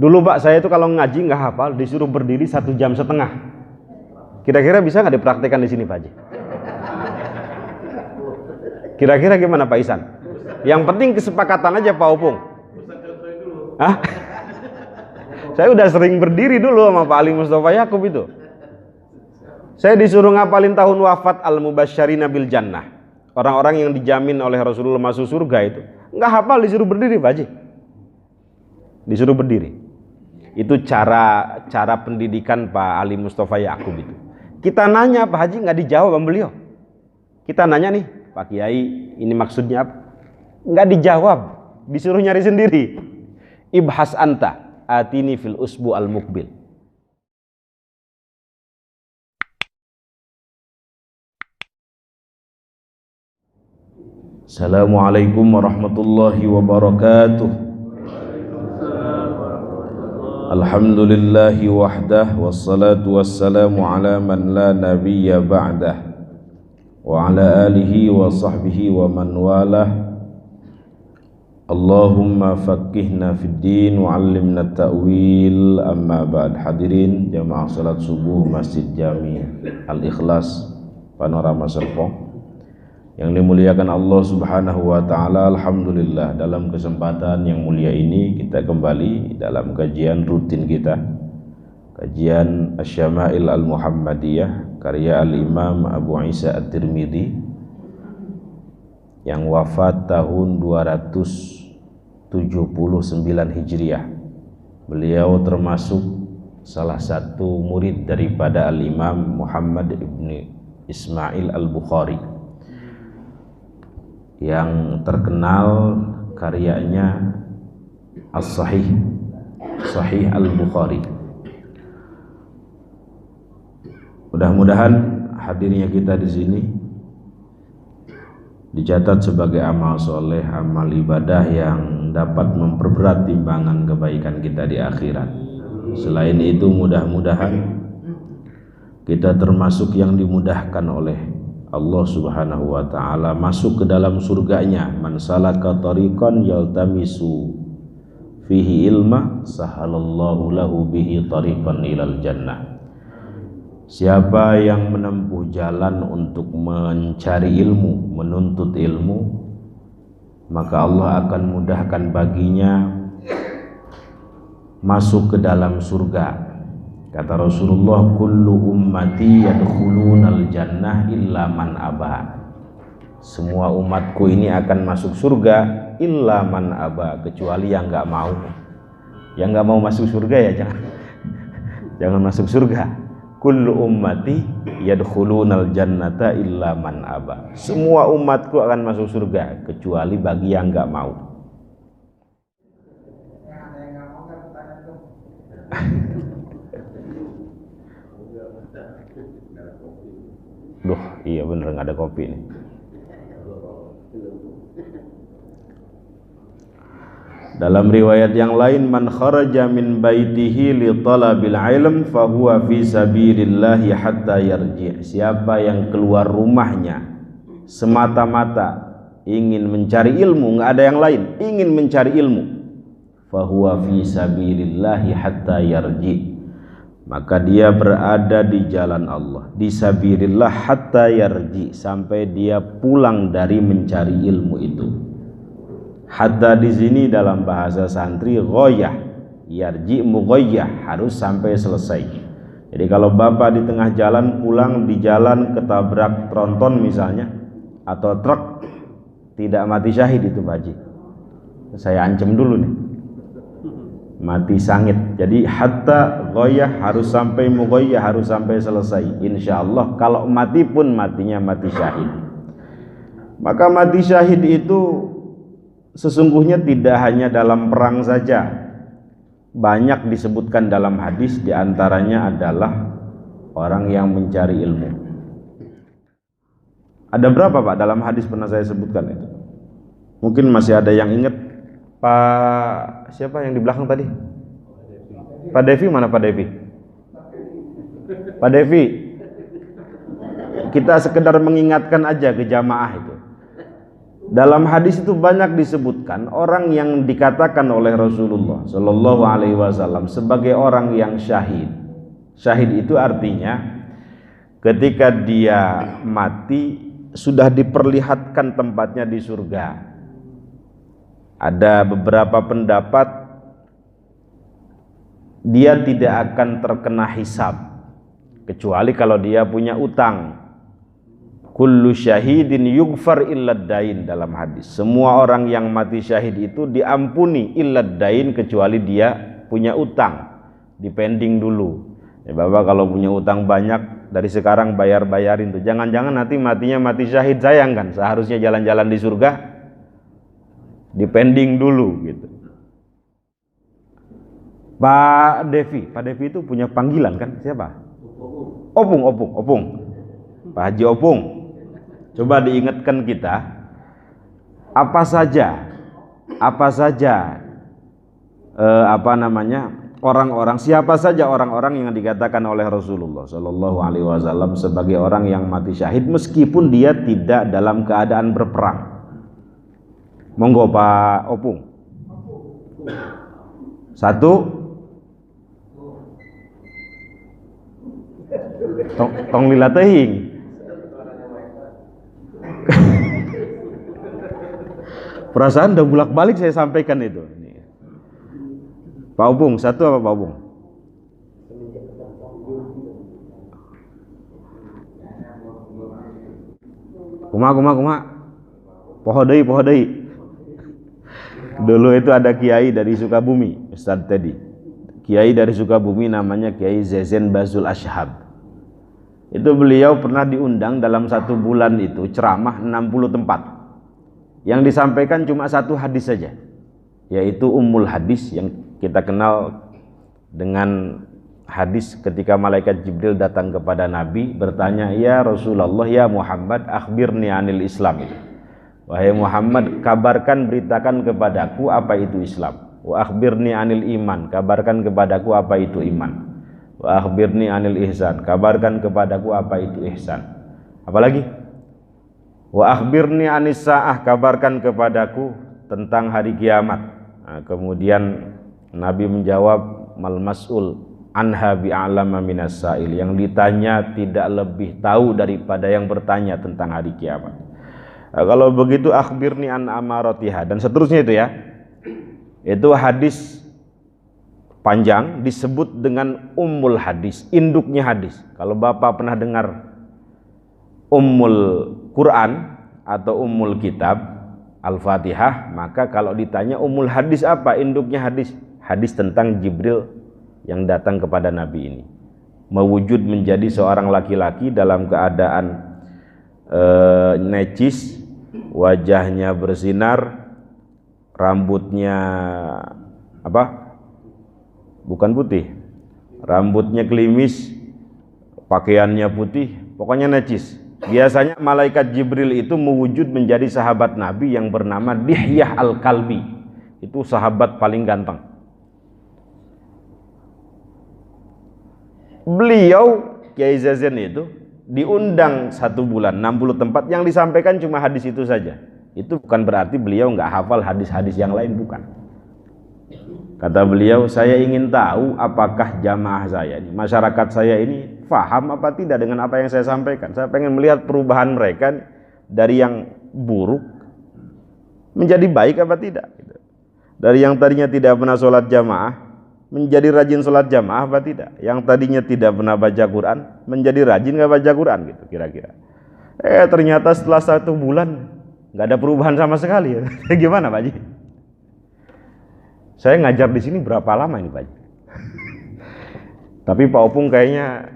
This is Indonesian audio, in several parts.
Dulu Pak, saya itu kalau ngaji nggak hafal, disuruh berdiri 1,5 jam. Kira-kira bisa nggak dipraktekkan di sini Pak Haji? Kira-kira gimana Pak Isan? Yang penting kesepakatan aja Pak Opung. Hah? Saya udah sering berdiri dulu sama Pak Ali Mustafa Yakub itu. Saya disuruh ngapalin tahun wafat al-mubasysyirina bil jannah. Orang-orang yang dijamin oleh Rasulullah masuk surga itu. Nggak hafal, disuruh berdiri Pak Haji. Disuruh berdiri. Itu cara pendidikan Pak Ali Mustafa Yakub itu. Kita nanya Pak Haji nggak dijawab sama beliau. Kita nanya nih Pak Kiai, ini maksudnya apa? Nggak dijawab, disuruh nyari sendiri. Ibhas anta atini fil usbu al mukbil. Assalamualaikum warahmatullahi wabarakatuh. Alhamdulillahi wahdah, wassalatu wassalamu ala man la nabiyya ba'dah, wa ala alihi wa sahbihi wa man walah. Allahumma faqqihna fid din wa 'allimna ta'wil. Amma ba'd. Hadirin jamaah salat subuh Masjid Jami Al-Ikhlas Panorama Serpong yang dimuliakan Allah Subhanahu wa taala. Alhamdulillah, dalam kesempatan yang mulia ini kita kembali dalam kajian rutin kita, kajian Asy-Syama'il Al-Muhammadiyah karya Al-Imam Abu Isa At-Tirmidzi yang wafat tahun 279 Hijriah. Beliau termasuk salah satu murid daripada Al-Imam Muhammad ibn Ismail Al-Bukhari yang terkenal karyanya As-Sahih, Sahih Al-Bukhari. Mudah-mudahan hadirnya kita di sini dicatat sebagai amal soleh, amal ibadah yang dapat memperberat timbangan kebaikan kita di akhirat. Selain itu, mudah-mudahan kita termasuk yang dimudahkan oleh Allah Subhanahu wa taala masuk ke dalam surganya. Man salaka tariqan yaltamisu fihi ilma sahalallahu lahu bihi tariqan ilal jannah. Siapa yang menempuh jalan untuk mencari ilmu, menuntut ilmu, maka Allah akan mudahkan baginya masuk ke dalam surga. Kata Rasulullah, kullu ummati yadkhulunal jannah illa man aba. Semua umatku ini akan masuk surga illa man aba, kecuali yang enggak mau. Yang enggak mau masuk surga ya jangan masuk surga. Kullu ummati yadkhulunal jannata illa man aba. Semua umatku akan masuk surga kecuali bagi yang enggak mau. Duh, iya bener nggak ada kopi nih. Dalam riwayat yang lain, man kharaja min baitihi li talabil ilm fahuwa fi sabilillahi hatta yarji'. Siapa yang keluar rumahnya semata-mata ingin mencari ilmu, nggak ada yang lain, ingin mencari ilmu, fahuwa fi sabilillahi hatta yarji', maka dia berada di jalan Allah, di sabilillah hatta yarji, sampai dia pulang dari mencari ilmu itu. Hatta di sini dalam bahasa santri ghoyah, yarji mughoyah, harus sampai selesai. Jadi kalau bapak di tengah jalan pulang, di jalan ketabrak tronton misalnya atau truk, tidak mati syahid itu Pak Haji. Saya ancam dulu nih, mati sangit. Jadi hatta ghoyah harus sampai, mughoyah harus sampai selesai. Insya Allah kalau mati pun matinya mati syahid. Maka mati syahid itu sesungguhnya tidak hanya dalam perang saja. Banyak disebutkan dalam hadis, diantaranya adalah orang yang mencari ilmu. Ada berapa Pak dalam hadis pernah saya sebutkan itu? Mungkin masih ada yang ingat. Pak siapa yang di belakang tadi? Pak Devi, mana Pak Devi? Pak Devi, kita sekedar mengingatkan aja ke jamaah itu. Dalam hadis itu banyak disebutkan orang yang dikatakan oleh Rasulullah Shallallahu Alaihi Wasallam sebagai orang yang syahid. Syahid itu artinya ketika dia mati sudah diperlihatkan tempatnya di surga. Ada beberapa pendapat dia tidak akan terkena hisab kecuali kalau dia punya utang. Kullu syahidin yughfar illad dain, dalam hadis. Semua orang yang mati syahid itu diampuni illad dain, kecuali dia punya utang, dipending dulu. Ya Bapak kalau punya utang banyak dari sekarang bayar-bayarin tuh. Jangan-jangan nanti matinya mati syahid, sayang kan? Seharusnya jalan-jalan di surga, dipending dulu gitu. Pak Devi itu punya panggilan kan? Siapa? Opung. Pak Haji Opung. Coba diingatkan kita, apa saja orang-orang, siapa saja orang-orang yang dikatakan oleh Rasulullah Shallallahu Alaihi Wasallam sebagai orang yang mati syahid meskipun dia tidak dalam keadaan berperang. Monggo Pak Opung. Satu. Tong lila tehing. Perasaan udah bolak-balik saya sampaikan itu. Pak Opung, satu apa Pak Opung? Kuma. Poho deui. Dulu itu ada kiai dari Sukabumi, Ustadz Teddy. Kiai dari Sukabumi namanya Kiai Zezen Bazul Ashhab. Itu beliau pernah diundang dalam 1 bulan itu ceramah 60 tempat. Yang disampaikan cuma 1 hadis saja, yaitu Ummul Hadis yang kita kenal dengan hadis ketika malaikat Jibril datang kepada Nabi bertanya, "Ya Rasulullah, ya Muhammad, akhbirni anil Islam." Wahai Muhammad, kabarkan, beritakan kepadaku apa itu Islam. Wa akhbirni anil iman, kabarkan kepadaku apa itu iman. Wa akhbirni anil ihsan, kabarkan kepadaku apa itu ihsan. Apalagi? Wa akhbirni anis sa'ah, kabarkan kepadaku tentang hari kiamat. Nah, kemudian Nabi menjawab, mal mas'ul anha bi'alama minas sa'il, yang ditanya tidak lebih tahu daripada yang bertanya tentang hari kiamat. Nah, kalau begitu akhbirni an amaratiha, dan seterusnya itu ya. Itu hadis panjang disebut dengan Ummul Hadis, induknya hadis. Kalau Bapak pernah dengar Ummul Quran atau Ummul Kitab Al-Fatihah, maka kalau ditanya Ummul Hadis apa? Induknya hadis. Hadis tentang Jibril yang datang kepada Nabi ini, mewujud menjadi seorang laki-laki dalam keadaan necis, wajahnya bersinar, rambutnya bukan putih, rambutnya klimis, pakaiannya putih, pokoknya necis. Biasanya malaikat Jibril itu mewujud menjadi sahabat Nabi yang bernama Dihyah Al-Kalbi. Itu sahabat paling ganteng. Beliau Kiai Zazen itu diundang 1 bulan 60 tempat, yang disampaikan cuma hadis itu saja. Itu bukan berarti beliau nggak hafal hadis-hadis yang lain, bukan. Kata beliau, saya ingin tahu apakah jamaah saya ini, masyarakat saya ini faham apa tidak dengan apa yang saya sampaikan. Saya pengen melihat perubahan mereka dari yang buruk menjadi baik apa tidak. Dari yang tadinya tidak pernah sholat jamaah menjadi rajin sholat jamaah apa tidak. Yang tadinya tidak pernah baca Quran menjadi rajin nggak baca Quran gitu kira-kira. Ternyata setelah 1 bulan nggak ada perubahan sama sekali. Gimana Pak Haji? Saya ngajar di sini berapa lama ini Pak Haji? Tapi Pak Opung kayaknya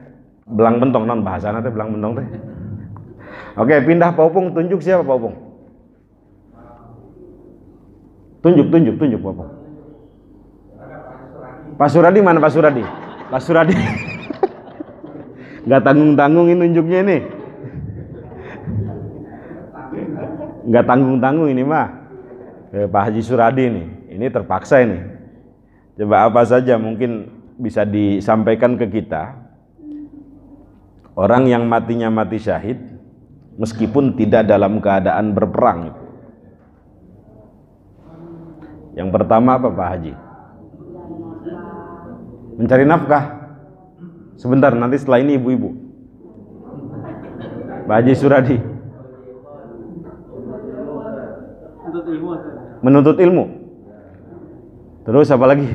belang bentong, non bahasa nanti belang bentong teh. Oke, pindah Pak Opung, tunjuk siapa Pak Opung? Tunjuk Pak Opung. Pak Suradi mana Pak Suradi? Pak Suradi. Nggak tanggung-tanggung ini nunjuknya ini. Nggak tanggung-tanggung ini mah. Pak Haji Suradi ini terpaksa ini. Coba apa saja mungkin bisa disampaikan ke kita. Orang yang matinya mati syahid meskipun tidak dalam keadaan berperang. Yang pertama apa Pak Haji? Mencari nafkah. Sebentar, nanti setelah ini ibu-ibu. Pak Haji Suradi. Menuntut ilmu. Terus apa lagi?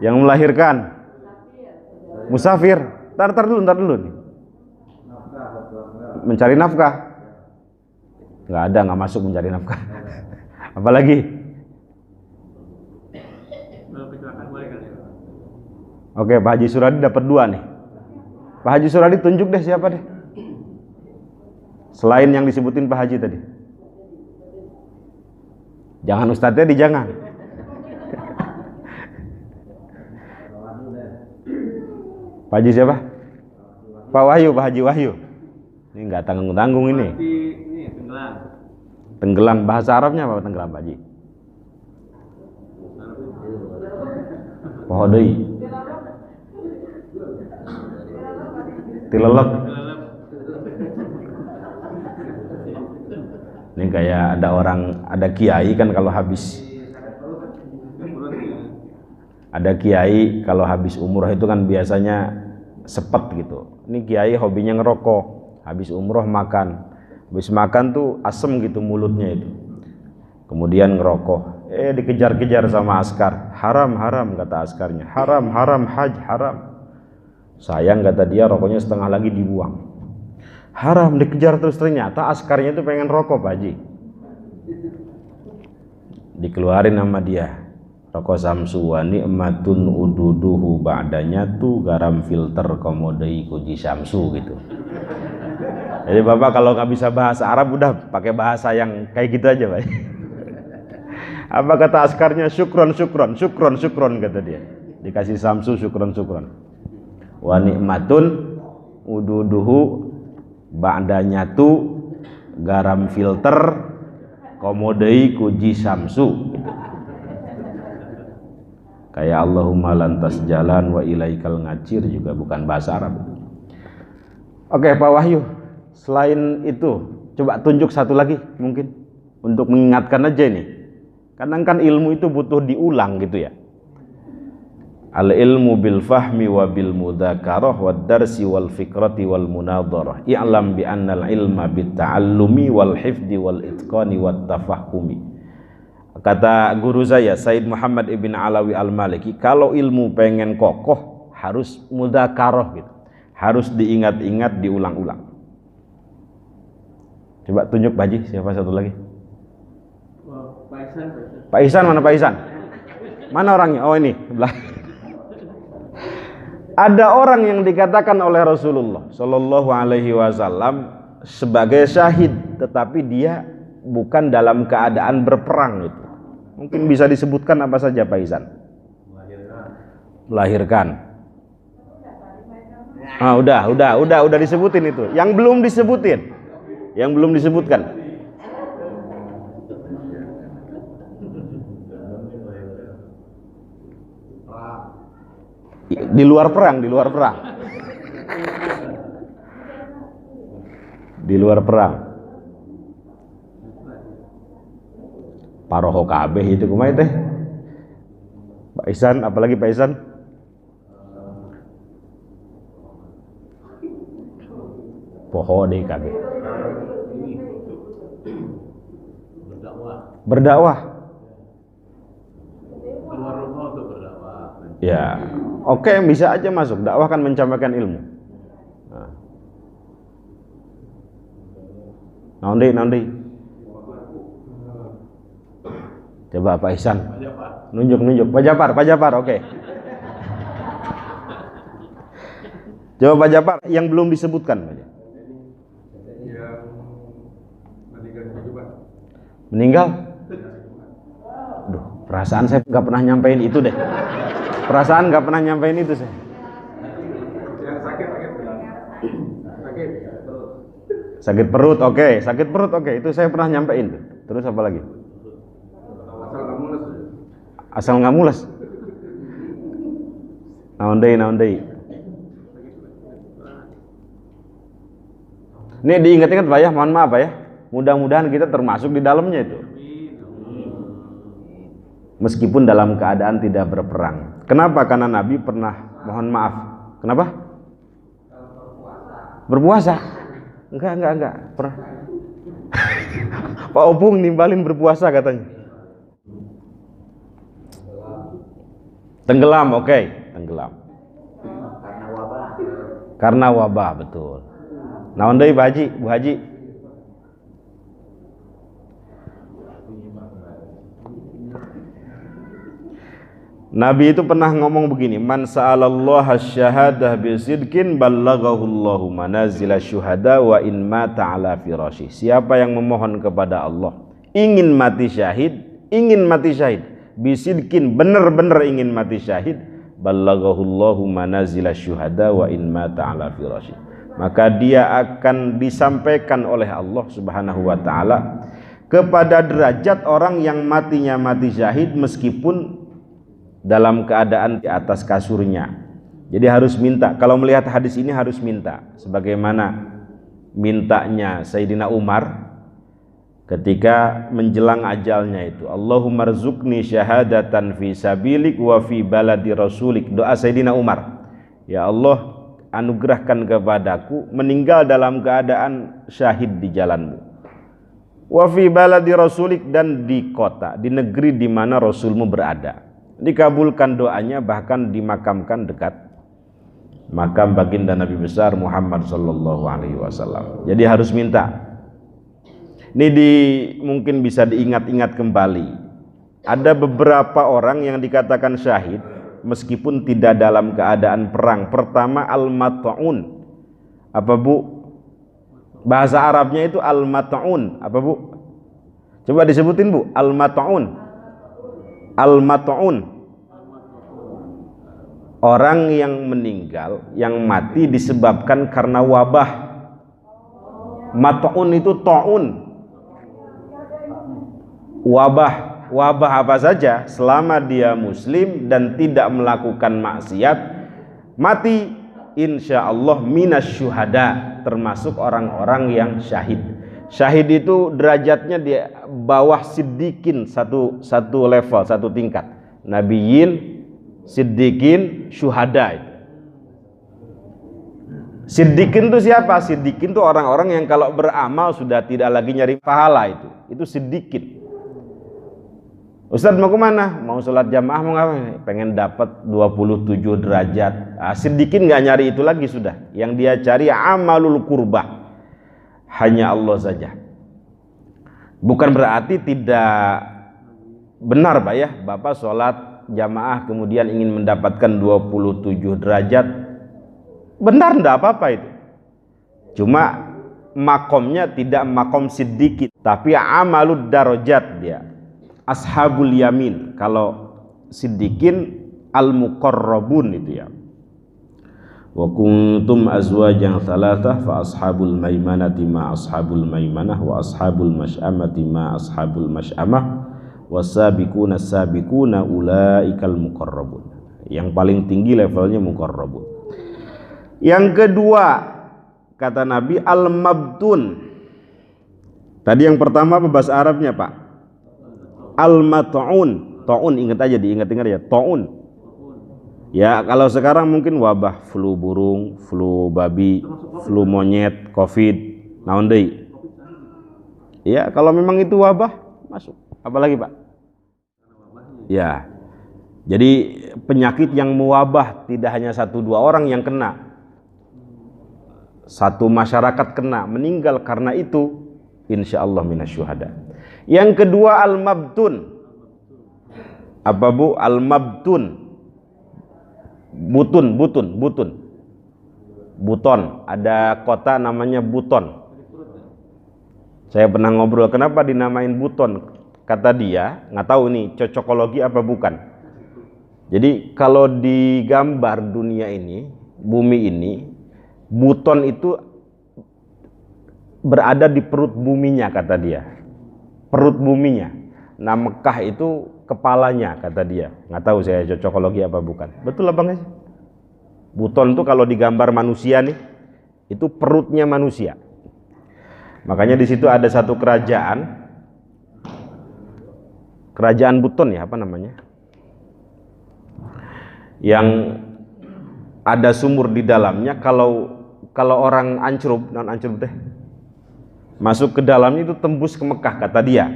Yang melahirkan. Musafir. Ntar dulu nih. Mencari nafkah. Nggak ada, nggak masuk mencari nafkah. Apalagi? Oke, Pak Haji Suradi dapat 2 nih. Pak Haji Suradi tunjuk deh siapa deh. Selain yang disebutin Pak Haji tadi. Jangan ustadznya jangan. Pak Haji siapa? Pak Wahyu, Pak Haji Wahyu. Ini nggak tanggung-tanggung ini. Tenggelam. Bahasa Arabnya apa tenggelam Pak Haji? Pohodei. Tilelep. Ini kayak ada kiai kan kalau habis umroh itu kan biasanya sepet gitu. Ini kiai hobinya ngerokok, habis umroh makan. Habis makan tuh asem gitu mulutnya itu. Kemudian ngerokok. Dikejar-kejar sama askar. Haram kata askarnya. Haram haj haram. Sayang kata dia, rokoknya setengah lagi dibuang. Haram, dikejar terus, ternyata askarnya itu pengen rokok Pak Haji. Dikeluarin sama dia. Rokok Samsu wa ni'matun ududuhu ba'danya tuh garam filter komodei kuji Samsu gitu. Jadi Bapak kalau nggak bisa bahasa Arab udah pakai bahasa yang kayak gitu aja Pak. Apa kata askarnya? Syukron kata dia. Dikasih Samsu syukron. Wa ni'matun ududuhu ba'danya tuh garam filter komodei kuji Samsu gitu. Kayak Allahumma lantas jalan wa ilaikal ngacir juga bukan bahasa Arab. Oke Pak Wahyu, selain itu coba tunjuk satu lagi mungkin untuk mengingatkan aja ini. Kadang kan ilmu itu butuh diulang gitu ya. Al ilmu bil fahmi wa bil mudzakarah wad darsi wal fikrati wal munadharah. I'lam bi annal ilma bit ta'allumi wal hifdi wal itqani wat tafahumi. Kata guru saya Said Muhammad Ibn Alawi Al-Maliki, kalau ilmu pengen kokoh harus mudzakarah gitu. Harus diingat-ingat, diulang-ulang. Coba tunjuk Pak Haji, siapa satu lagi? Pak Ihsan mana Pak Ihsan? Mana orangnya? Oh ini, sebelah. Ada orang yang dikatakan oleh Rasulullah Shallallahu Alaihi Wasallam sebagai syahid, tetapi dia bukan dalam keadaan berperang itu. Mungkin bisa disebutkan apa saja Pak Ihsan? Melahirkan. Udah disebutin itu. Yang belum disebutkan. Di luar perang. Paroho kabeh itu kumaha teh? Pak Ihsan, apalagi Pak Ihsan? Poho deh kabeh. Berdakwah. Keluar rumah untuk berdakwah. Ya, oke, bisa aja masuk. Dakwah kan mencampakkan ilmu. Nanti. Coba Pak Ihsan. Nunjuk. Pak Japar, oke. Coba Pak Japar yang belum disebutkan Pak. Meninggal? Duh, perasaan saya nggak pernah nyampein itu deh. Saya. Sakit perut, oke. Itu saya pernah nyampein tuh. Terus apa lagi? Asal nggak mules. Naon deui. Ini diingat-ingat Pak ya, mohon maaf Pak ya. Mudah-mudahan kita termasuk di dalamnya itu. meskipun dalam keadaan tidak berperang. Kenapa? Karena Nabi pernah mohon maaf. Kenapa? Berpuasa? Enggak. Pernah. Pak Opung nimbalin berpuasa katanya. Tenggelam, oke. Tenggelam. Karena wabah, betul. Naon deui Bu Haji? Nabi itu pernah ngomong begini, man sa'alallaha syahadah bisidqin ballaghahu Allahu manazila syuhada wa in mata ala firasyi. Siapa yang memohon kepada Allah ingin mati syahid bisidqin, benar-benar ingin mati syahid, ballaghahu Allahu manazila syuhada wa in mata ala firasyi. Maka dia akan disampaikan oleh Allah Subhanahu wa taala kepada derajat orang yang matinya mati syahid meskipun dalam keadaan di atas kasurnya. Jadi harus minta. Kalau melihat hadis ini harus minta, sebagaimana mintanya Sayyidina Umar ketika menjelang ajalnya itu, Allahumma rzuqni syahadatan fi sabilik wa fi baladi rasulik. Doa Sayyidina Umar, ya Allah anugerahkan kepadaku meninggal dalam keadaan syahid di jalanmu, wa fi baladi rasulik, dan di kota, di negeri di mana Rasulmu berada. Dikabulkan doanya, bahkan dimakamkan dekat makam baginda Nabi besar Muhammad sallallahu alaihi wasallam. Jadi harus minta. Ini mungkin bisa diingat-ingat kembali. Ada beberapa orang yang dikatakan syahid meskipun tidak dalam keadaan perang. Pertama, al-mat'un. Apa Bu? Bahasa Arabnya itu al-mat'un. Apa Bu? Coba disebutin Bu. Al-mat'un. Al-mat'un, orang yang meninggal, yang mati disebabkan karena wabah. Mat'un itu ta'un, wabah apa saja, selama dia muslim dan tidak melakukan maksiat, mati insya Allah minas syuhada, termasuk orang-orang yang syahid. Syahid itu derajatnya di bawah siddiqin, satu level, satu tingkat. Nabiyyin, siddiqin, syuhada itu. Siddiqin itu siapa? Siddiqin itu orang-orang yang kalau beramal sudah tidak lagi nyari pahala itu. Itu siddiqin. Ustaz mau kemana? Mau sholat jamaah, mau ngapain? Pengen dapat 27 derajat. Siddiqin nggak nyari itu lagi sudah. Yang dia cari amalul qurbah. Hanya Allah saja. Bukan berarti tidak benar Pak ya, Bapak sholat jamaah kemudian ingin mendapatkan 27 derajat. Benar, enggak apa-apa itu. Cuma makomnya tidak makom siddiqin, tapi amalud darajat dia. Ashabul yamin. Kalau siddiqin al-muqarrabun itu ya. Wa kuntum azwajan thalathah fa ashabul maimanati ma ashabul maimanah wa ashabul masy'amati ma ashabul masy'amah wasabiquna sabiquna ulaikal muqarrabun. Yang paling tinggi levelnya muqarrabun. Yang kedua kata Nabi al-mabtun. Tadi yang pertama apa bahasa Arabnya Pak? Al-mat'un. Ta'un, ingat aja, diingat-ingat ya, ta'un. Ya kalau sekarang mungkin wabah flu burung, flu babi, flu monyet, covid, naon deui. Ya kalau memang itu wabah masuk. Apalagi Pak? Ya. Jadi penyakit yang mewabah tidak hanya 1-2 orang yang kena. Satu masyarakat kena, meninggal karena itu, insya Allah minasyuhada. Yang kedua al-mabtun. Apa Bu? Al-mabtun. Buton, ada kota namanya Buton. Saya pernah ngobrol, kenapa dinamain Buton? Kata dia, nggak tahu nih cocokologi apa bukan. Jadi kalau digambar dunia ini, bumi ini, Buton itu berada di perut buminya kata dia. Perut buminya. Nah Mekah itu kepalanya kata dia. Nggak tahu saya cocokologi apa bukan. Betul apa nggak sih? Buton itu kalau digambar manusia nih, itu perutnya manusia. Makanya di situ ada satu kerajaan kerajaan Buton ya, apa namanya, yang ada sumur di dalamnya. Kalau orang Ancrub, non Ancrub teh, masuk ke dalamnya itu tembus ke Mekah kata dia.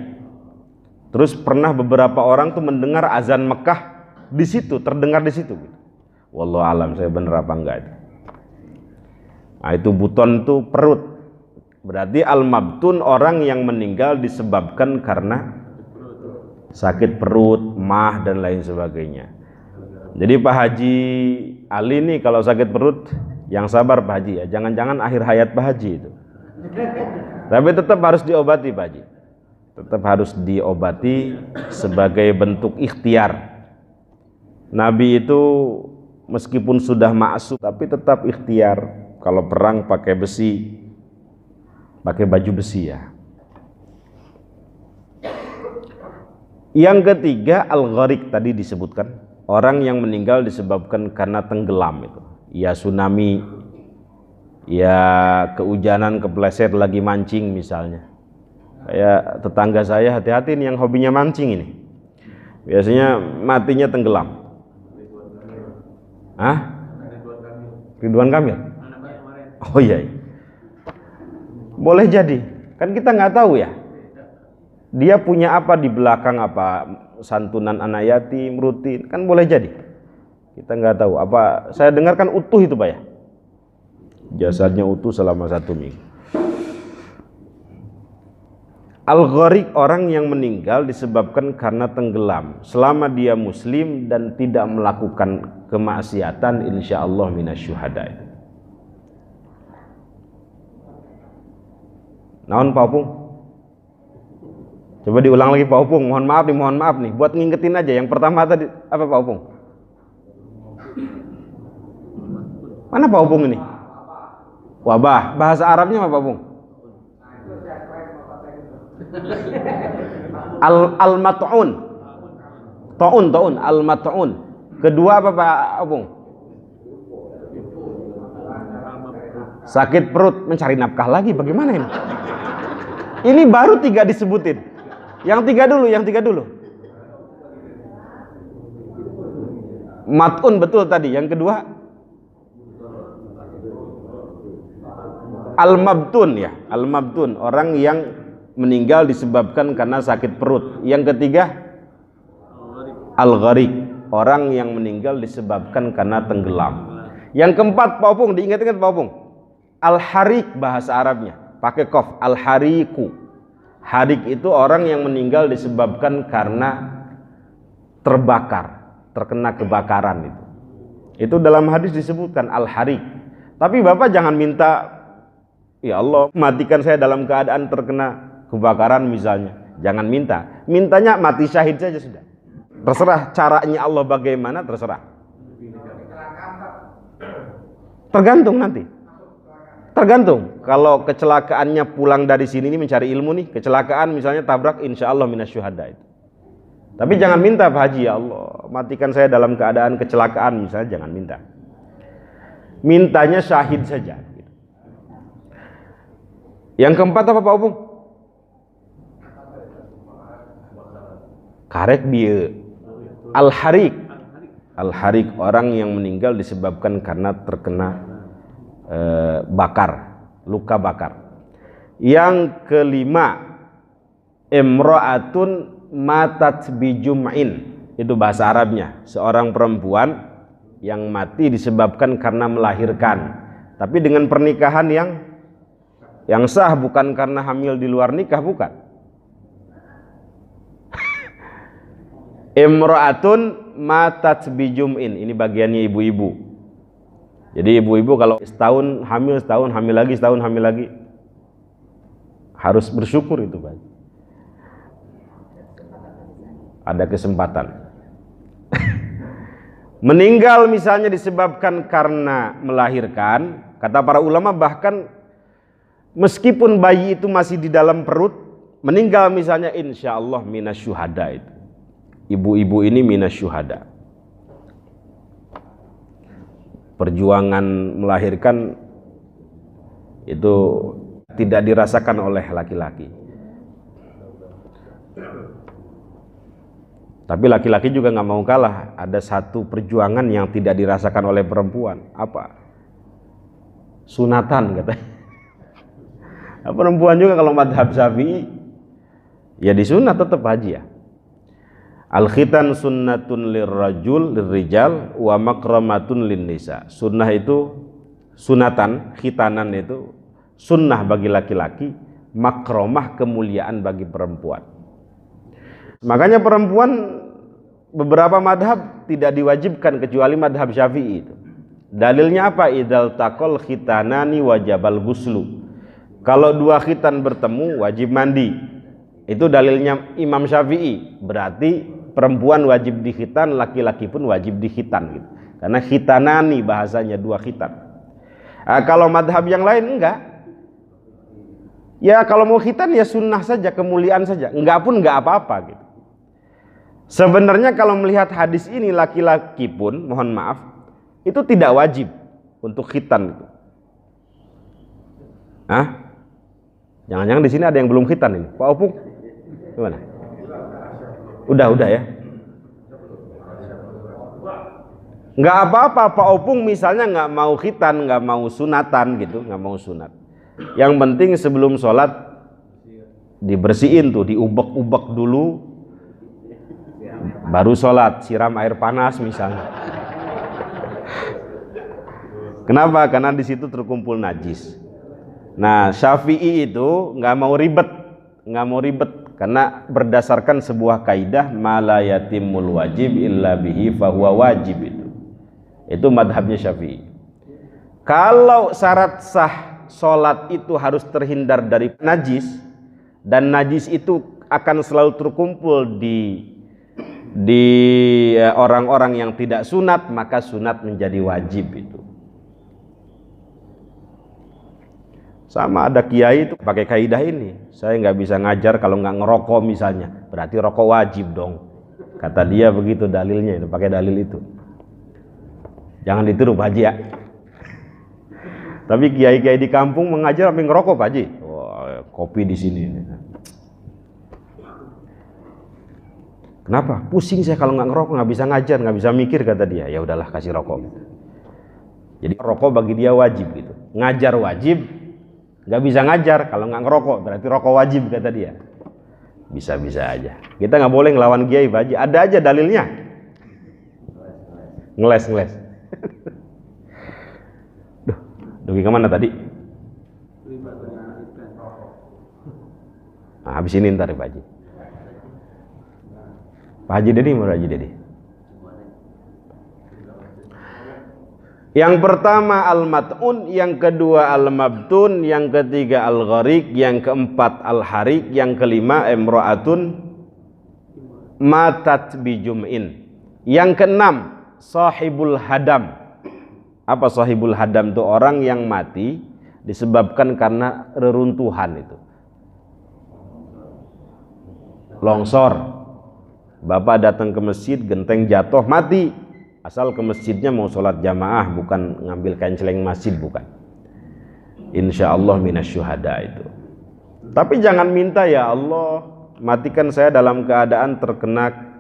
Terus pernah beberapa orang tuh mendengar azan Mekah di situ, terdengar di situ. Wallahu alam, saya bener apa enggak itu. Nah, itu Buton tuh perut. Berarti al-mabtun orang yang meninggal disebabkan karena sakit perut, mah dan lain sebagainya. Jadi Pak Haji Ali nih kalau sakit perut, yang sabar Pak Haji ya, jangan-jangan akhir hayat Pak Haji itu. Tapi tetap harus diobati Pak Haji. Tetap harus diobati sebagai bentuk ikhtiar. Nabi itu meskipun sudah ma'sum tapi tetap ikhtiar. Kalau perang pakai besi, pakai baju besi ya. Yang ketiga al-gharik tadi disebutkan, orang yang meninggal disebabkan karena tenggelam itu. Ya tsunami, ya kehujanan, kepleset lagi mancing misalnya. Kayak tetangga saya, hati-hati nih yang hobinya mancing ini. Biasanya matinya tenggelam. Hah? Ridwan Kamil? Oh iya. Boleh jadi, kan kita nggak tahu ya. Dia punya apa di belakang, apa santunan anak yatim rutin, kan boleh jadi. Kita nggak tahu. Apa saya dengarkan utuh itu Pak ya? Jasadnya utuh selama 1 minggu. Al-gharik orang yang meninggal disebabkan karena tenggelam. Selama dia muslim dan tidak melakukan kemaksiatan, insya Allah minasyuhada. Naon Pak Opung? Coba diulang lagi Pak Opung. Mohon maaf nih. Buat ngingetin aja. Yang pertama tadi apa Pak Opung? Mana Pak Opung ini? Wabah. Bahasa Arabnya apa Pak Opung? Al-mat'un. Ta'un. Al-mat'un. Kedua apa Pak Opung? Sakit perut, mencari nafkah lagi. Bagaimana ini? Ini baru 3 disebutin. Yang tiga dulu. Mat'un betul tadi. Yang kedua al-mabtun ya. Al-mabtun orang yang meninggal disebabkan karena sakit perut. Yang ketiga al-gharik orang yang meninggal disebabkan karena tenggelam. Yang keempat Pak Opung, diingat-ingat Pak Opung, al-harik bahasa Arabnya pakai qaf, al-hariku. Harik itu orang yang meninggal disebabkan karena terbakar, terkena kebakaran itu. Itu dalam hadis disebutkan al-harik. Tapi Bapak jangan minta, ya Allah matikan saya dalam keadaan terkena kebakaran misalnya. Jangan minta. Mintanya mati syahid saja sudah. Terserah caranya Allah bagaimana, terserah. Tergantung nanti. Tergantung. Kalau kecelakaannya pulang dari sini nih mencari ilmu nih, kecelakaan misalnya tabrak, insya Allah minasyuhada itu. Tapi jangan minta Pak Haji, ya Allah matikan saya dalam keadaan kecelakaan misalnya, jangan minta. Mintanya syahid saja. Yang keempat apa Pak Opung? Karek bieu. Al-harik. Al-harik orang yang meninggal disebabkan karena terkena bakar, luka bakar. Yang kelima, imra'atun matat bijum'in. Itu bahasa Arabnya, seorang perempuan yang mati disebabkan karena melahirkan, tapi dengan pernikahan yang sah, bukan karena hamil di luar nikah, bukan. Imra'atun matat bijum'in, ini bagiannya ibu-ibu. Jadi ibu-ibu kalau setahun hamil lagi, setahun hamil lagi, harus bersyukur itu Pak. Ada kesempatan. Meninggal misalnya disebabkan karena melahirkan, kata para ulama bahkan meskipun bayi itu masih di dalam perut, meninggal misalnya, insya Allah minasyuhada itu. Ibu-ibu ini minasyuhada. Perjuangan melahirkan itu tidak dirasakan oleh laki-laki. Tapi laki-laki juga nggak mau kalah. Ada satu perjuangan yang tidak dirasakan oleh perempuan. Apa? Sunatan katanya. Nah, perempuan juga kalau madhab Syafi'i ya disunat tetap haji ya. Al khitan sunnatun lirrijal wa makramatun linnisa. Sunnah itu sunatan, khitanan itu sunnah bagi laki-laki, makramah kemuliaan bagi perempuan. Makanya perempuan beberapa madhab tidak diwajibkan kecuali madhab Syafi'i itu. Dalilnya apa? Idzal taqal khitanani wajabal ghuslu. Kalau dua khitan bertemu wajib mandi. Itu dalilnya Imam Syafi'i. Berarti perempuan wajib dikhitan, laki-laki pun wajib dikhitan gitu. Karena khitanani bahasanya dua khitan. Kalau madhab yang lain enggak. Ya kalau mau khitan ya sunnah saja, kemuliaan saja. Enggak pun enggak apa-apa gitu. Sebenarnya kalau melihat hadis ini laki-laki pun, mohon maaf, itu tidak wajib untuk khitan gitu. Jangan-jangan di sini ada yang belum khitan ini. Pak Opung, gimana? Udah ya. Nggak apa-apa Pak Opung misalnya nggak mau khitan, nggak mau sunatan gitu, nggak mau sunat. Yang penting sebelum sholat dibersihin tuh, diubek-ubek dulu, baru sholat, siram air panas misalnya. Kenapa? Karena di situ terkumpul najis. Nah Syafi'i itu nggak mau ribet, karena berdasarkan sebuah kaidah mala yatimul wajib illa bihi fahuwa wajib itu madhabnya Syafi'i. Kalau syarat sah sholat itu harus terhindar dari najis, dan najis itu akan selalu terkumpul di orang-orang yang tidak sunat, maka sunat menjadi wajib itu. Sama ada kiai itu pakai kaidah ini, saya nggak bisa ngajar kalau nggak ngerokok misalnya, berarti rokok wajib dong. Kata dia begitu dalilnya, itu pakai dalil itu. Jangan ditiru Pak Haji ya. Tapi kiai-kiai di kampung mengajar sampai ngerokok Pak Haji. Wah, kopi di sini. Kenapa? Pusing saya kalau nggak ngerokok, nggak bisa ngajar, nggak bisa mikir, kata dia. Ya udahlah kasih rokok. Jadi rokok bagi dia wajib gitu. Ngajar wajib. Gak bisa ngajar kalau nggak ngerokok, berarti rokok wajib kata dia. Bisa-bisa aja. Kita nggak boleh ngelawan kiai Pak Haji. Ada aja dalilnya. Ngeles. Duh kemana tadi? Nah, habis ini ntar ya Pak Haji. Pak Haji Dedi mau Haji Dedi. Yang pertama al-mat'un, yang kedua al-mabtun, yang ketiga al-gharik, yang keempat al-harik, yang kelima imra'atun matat bijum'in. Yang keenam sahibul hadam. Apa sahibul hadam itu? Orang yang mati disebabkan karena reruntuhan itu. Longsor. Bapak datang ke masjid, genteng jatuh, mati. Asal ke masjidnya mau sholat jamaah, bukan ngambil kain celeng masjid, bukan. Insya Allah minasyuhada itu. Tapi jangan minta ya Allah matikan saya dalam keadaan terkena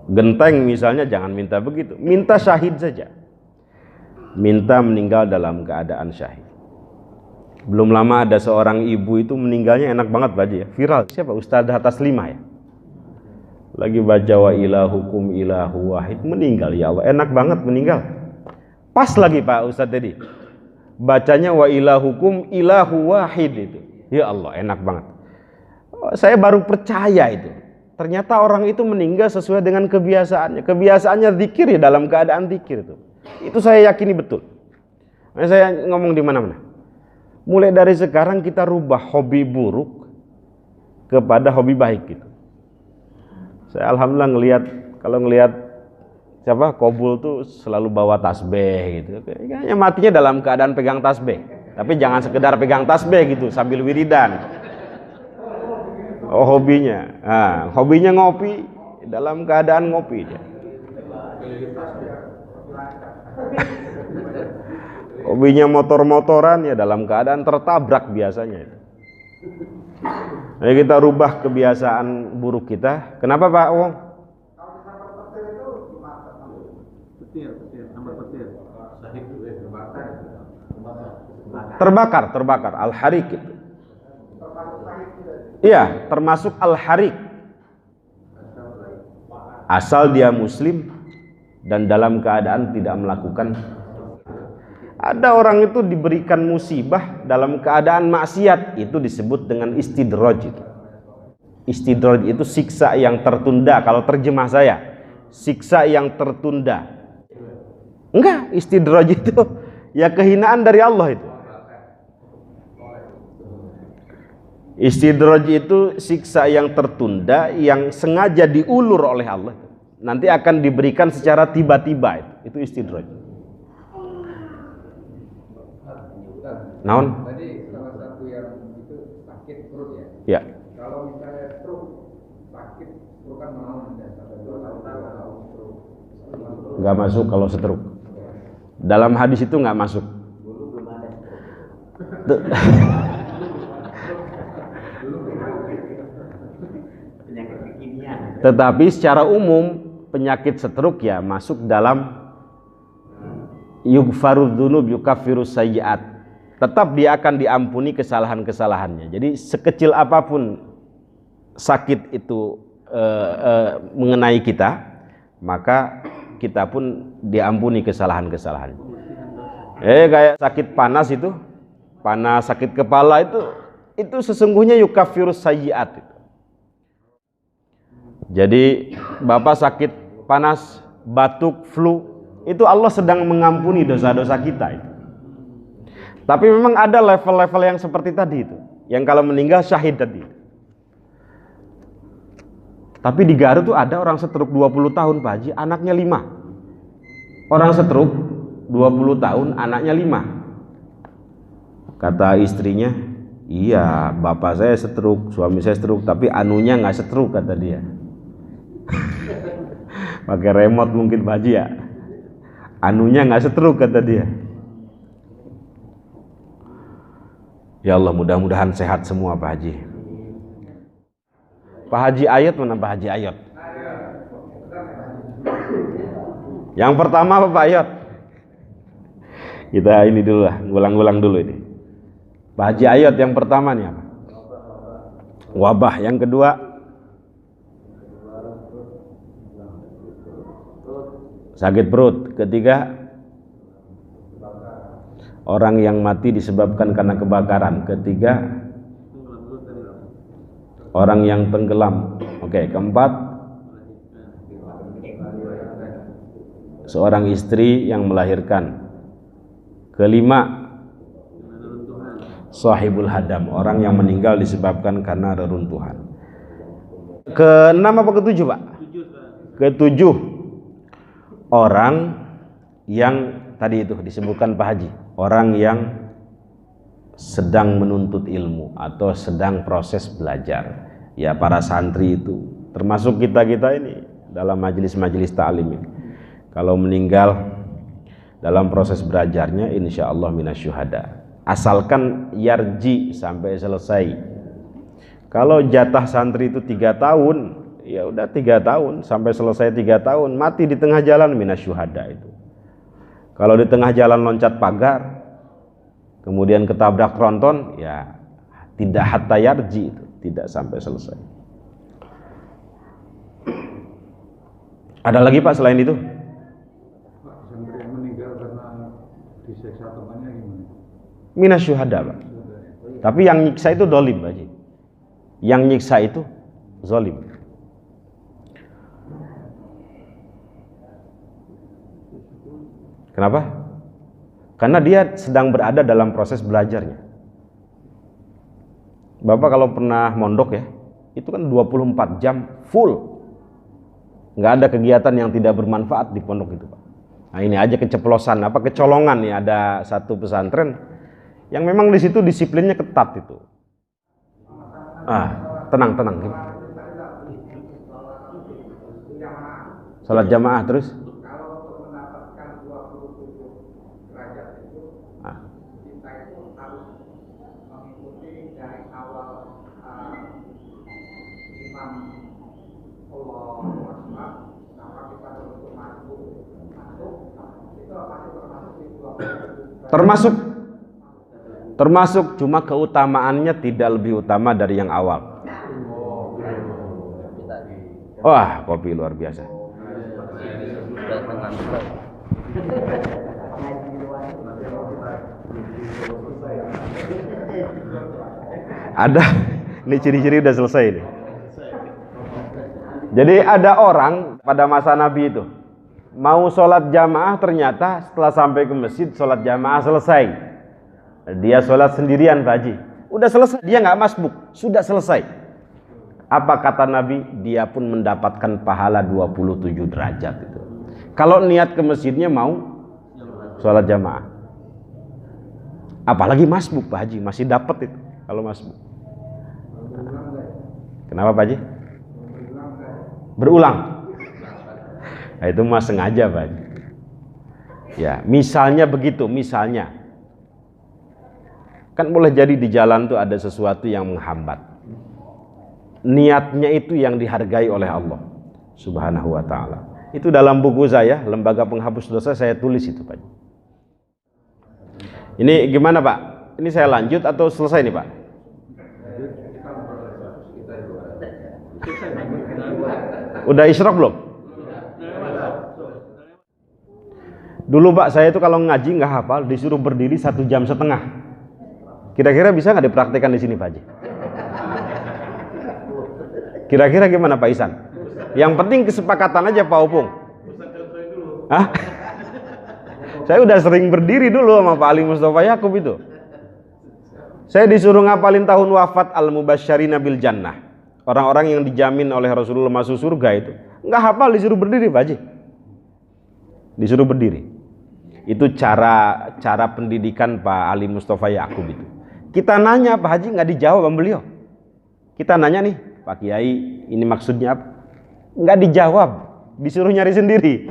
genteng misalnya, jangan minta begitu. Minta syahid saja. Minta meninggal dalam keadaan syahid. Belum lama ada seorang ibu itu meninggalnya enak banget Pak Haji ya. Viral. Siapa? Ustadzah Taslimah ya. Lagi baca wa ilahukum ilahu wahid, meninggal ya Allah, enak banget meninggal. Pas lagi Pak Ustadz tadi bacanya wa ilahukum ilahu wahid itu, ya Allah enak banget. Saya baru percaya itu. Ternyata orang itu meninggal sesuai dengan kebiasaannya. Kebiasaannya zikir ya, dalam keadaan zikir itu. Itu saya yakini betul. Nah, saya ngomong di mana-mana. Mulai dari sekarang kita rubah hobi buruk kepada hobi baik gitu. Saya alhamdulillah ngelihat siapa Kobul tuh selalu bawa tasbih gitu. Kayaknya matinya dalam keadaan pegang tasbih. Tapi jangan sekedar pegang tasbih gitu sambil wiridan. Oh hobinya. Nah, hobinya ngopi, dalam keadaan ngopi dia. Hobinya motor-motoran ya dalam keadaan tertabrak biasanya itu. Ayo kita rubah kebiasaan buruk kita. Kenapa Pak Wong? Petir, nama petir. Terbakar al-harik itu. Iya, termasuk al-harik. Asal dia muslim dan dalam keadaan tidak melakukan. Ada orang itu diberikan musibah dalam keadaan maksiat, itu disebut dengan istidraj. Istidraj itu siksa yang tertunda. Kalau terjemah saya, siksa yang tertunda. Enggak, istidraj itu ya kehinaan dari Allah itu. Istidraj itu siksa yang tertunda yang sengaja diulur oleh Allah. Nanti akan diberikan secara tiba-tiba, itu istidraj. Naon? Tadi salah satu yang itu sakit perut ya. Ya. Kalau misalnya stroke, sakit stroke kan mau sampai 2 tahun stroke. Nggak masuk kalau stroke. Dalam hadis itu nggak masuk. Dulu belum ada. Penyakit kekinian. Tetapi secara umum penyakit stroke ya masuk dalam yughfarudz dzunub yukaffirus sayyi'at. Tetap dia akan diampuni kesalahan-kesalahannya. Jadi sekecil apapun sakit itu mengenai kita, maka kita pun diampuni kesalahan-kesalahannya. Kayak sakit panas itu, panas sakit kepala itu sesungguhnya yukaffirus sayyi'at. Jadi Bapak sakit panas, batuk, flu, itu Allah sedang mengampuni dosa-dosa kita itu. Tapi memang ada level-level yang seperti tadi itu, yang kalau meninggal syahid tadi. Tapi di Garut tuh ada orang stroke 20 tahun Pak Haji, anaknya 5. Orang stroke 20 tahun, anaknya 5. Kata istrinya, iya bapak saya stroke, suami saya stroke, tapi anunya nggak stroke kata dia. Pakai remote mungkin Pak Haji ya. Anunya nggak stroke kata dia. Ya Allah, mudah-mudahan sehat semua Pak Haji. Pak Haji Ayat mana Pak Haji Ayat? Yang pertama apa Pak Ayat? Kita ini dulu lah, ngulang-ngulang dulu ini. Pak Haji Ayat yang pertama nih apa? Wabah. Yang kedua sakit perut. Ketiga orang yang mati disebabkan karena kebakaran. Ketiga orang yang tenggelam. Oke, keempat seorang istri yang melahirkan. Kelima sahibul hadam, orang yang meninggal disebabkan karena reruntuhan. Keenam apa ketujuh Pak? Ketujuh orang yang tadi itu disebutkan Pak Haji, orang yang sedang menuntut ilmu atau sedang proses belajar. Ya para santri itu, termasuk kita-kita ini dalam majelis-majelis ta'lim ini. Kalau meninggal dalam proses belajarnya, insya Allah minasyuhada. Asalkan yarji sampai selesai. Kalau jatah santri itu 3 tahun, ya udah 3 tahun sampai selesai 3 tahun. Mati di tengah jalan minasyuhada itu. Kalau di tengah jalan loncat pagar, kemudian ketabrak tronton, ya tidak hatta yarji itu, tidak sampai selesai. Ada lagi Pak selain itu? Pak, sampai meninggal karena disiksa temannya gimana? Minasyuhada Pak. Tapi yang nyiksa itu dolim Pak Haji. Yang nyiksa itu zolim. Kenapa? Karena dia sedang berada dalam proses belajarnya. Bapak kalau pernah mondok ya, itu kan 24 jam full. Nggak ada kegiatan yang tidak bermanfaat di pondok itu Pak. Nah ini aja keceplosan, kecolongan nih, ada satu pesantren yang memang di situ disiplinnya ketat itu. Tenang. Salat jamaah terus. Termasuk, cuma keutamaannya tidak lebih utama dari yang awal. Wah, kopi luar biasa. Ada, ini ciri-ciri udah selesai ini. Jadi ada orang pada masa Nabi itu mau sholat jamaah, ternyata setelah sampai ke masjid sholat jamaah selesai. Dia sholat sendirian Pak Haji. Udah selesai, dia nggak masbuk, sudah selesai. Apa kata Nabi? Dia pun mendapatkan pahala 27 derajat itu. Kalau niat ke masjidnya mau sholat jamaah. Apalagi masbuk Pak Haji, masih dapat itu kalau masbuk. Kenapa Pak Haji? Berulang. Nah, itu mas sengaja Pak Haji. Ya, misalnya begitu, misalnya. Kan boleh jadi di jalan tuh ada sesuatu yang menghambat. Niatnya itu yang dihargai oleh Allah Subhanahu wa ta'ala. Itu dalam buku saya, Lembaga Penghapus Dosa, saya tulis itu Pak. Ini gimana Pak? Ini saya lanjut atau selesai nih Pak? Udah isyraq belum? Dulu Pak, saya itu kalau ngaji nggak hafal, disuruh berdiri 1,5 jam. Kira-kira bisa nggak dipraktikkan di sini Pak Haji? Kira-kira gimana Pak Isan? Yang penting kesepakatan aja Pak Opung. Hah? Saya udah sering berdiri dulu sama Pak Ali Mustafa Yakub itu. Saya disuruh ngapalin tahun wafat al-mubasysyirina bil jannah. Orang-orang yang dijamin oleh Rasulullah masuk surga itu. Nggak hafal, disuruh berdiri Pak Haji. Disuruh berdiri. Itu cara pendidikan Pak Ali Mustafa Yakub itu. Kita nanya Pak Haji nggak dijawab sama beliau. Kita nanya nih Pak Kiai, ini maksudnya apa? Nggak dijawab, disuruh nyari sendiri.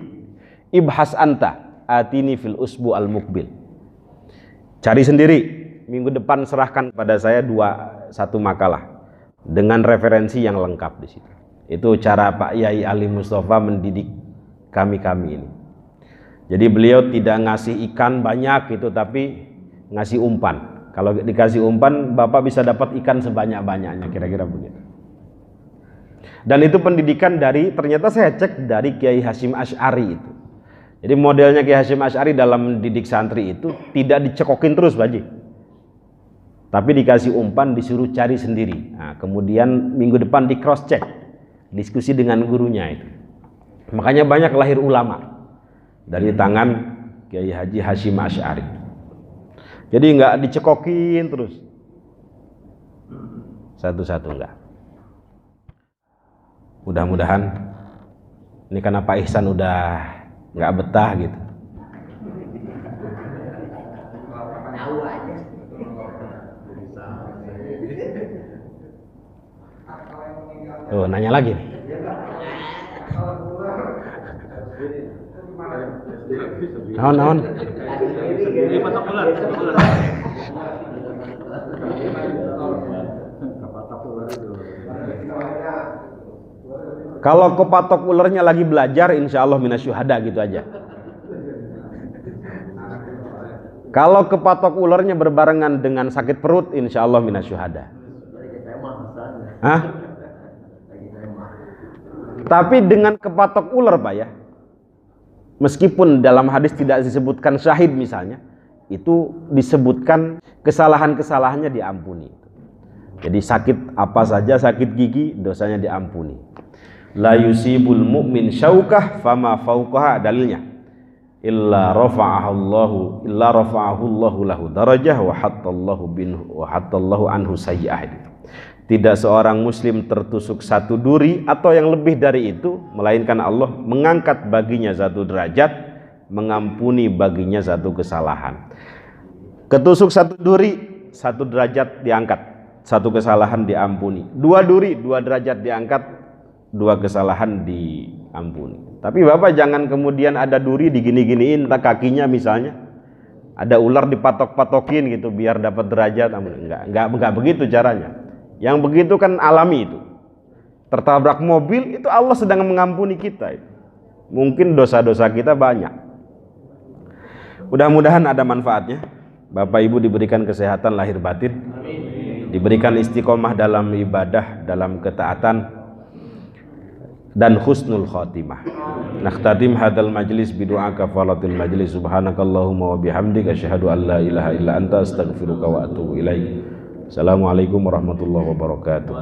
Ibhas anta atini fil usbu al mukbil. Cari sendiri. Minggu depan serahkan pada saya 1 makalah dengan referensi yang lengkap di situ. Itu cara Pak Yai Ali Mustafa mendidik kami ini. Jadi beliau tidak ngasih ikan banyak itu, tapi ngasih umpan. Kalau dikasih umpan, Bapak bisa dapat ikan sebanyak-banyaknya, kira-kira begitu. Dan itu pendidikan ternyata saya cek dari Kiai Hasyim Asy'ari itu. Jadi modelnya Kiai Hasyim Asy'ari dalam mendidik santri itu tidak dicekokin terus Pak Haji. Tapi dikasih umpan, disuruh cari sendiri. Nah, kemudian minggu depan di cross check, diskusi dengan gurunya itu. Makanya banyak lahir ulama dari tangan Kiai Haji Hasyim Asy'ari. Jadi nggak dicekokin terus, satu-satu enggak. Mudah-mudahan ini karena Pak Ihsan udah nggak betah gitu. Oh, nanya lagi. Naon. Kalau kepatok ulernya lagi belajar, insya Allah minasyuhada gitu aja. Kalau kepatok ulernya berbarengan dengan sakit perut, insya Allah minasyuhada. Hah? Tapi dengan kepatok ular Pak ya, meskipun dalam hadis tidak disebutkan syahid misalnya, itu disebutkan kesalahan-kesalahannya diampuni. Jadi sakit apa saja, sakit gigi, dosanya diampuni. La yusibul mu'min syaukah fama fauqaha, dalilnya illa rafa'ahu Allahu lahu darajah wa hattallahu anhu sayyi'ah. Tidak seorang muslim tertusuk 1 duri atau yang lebih dari itu, melainkan Allah mengangkat baginya 1 derajat, mengampuni baginya 1 kesalahan. Ketusuk 1 duri, 1 derajat diangkat, 1 kesalahan diampuni. 2 duri, 2 derajat diangkat, 2 kesalahan diampuni. Tapi Bapak jangan kemudian ada duri digini-giniin, entah kakinya misalnya, ada ular dipatok-patokin gitu biar dapat derajat. Enggak begitu caranya. Yang begitu kan alami itu. Tertabrak mobil itu Allah sedang mengampuni kita itu. Mungkin dosa-dosa kita banyak. Mudah-mudahan ada manfaatnya. Bapak Ibu diberikan kesehatan lahir batin, diberikan istiqomah dalam ibadah, dalam ketaatan, dan husnul khotimah. Nakhtatim hadal majlis bidu'a kafaratil majlis. Subhanakallahumma wa bihamdika asyhadu an la ilaha illa anta astaghfiruka wa atubu ilaik. Assalamualaikum warahmatullahi wabarakatuh.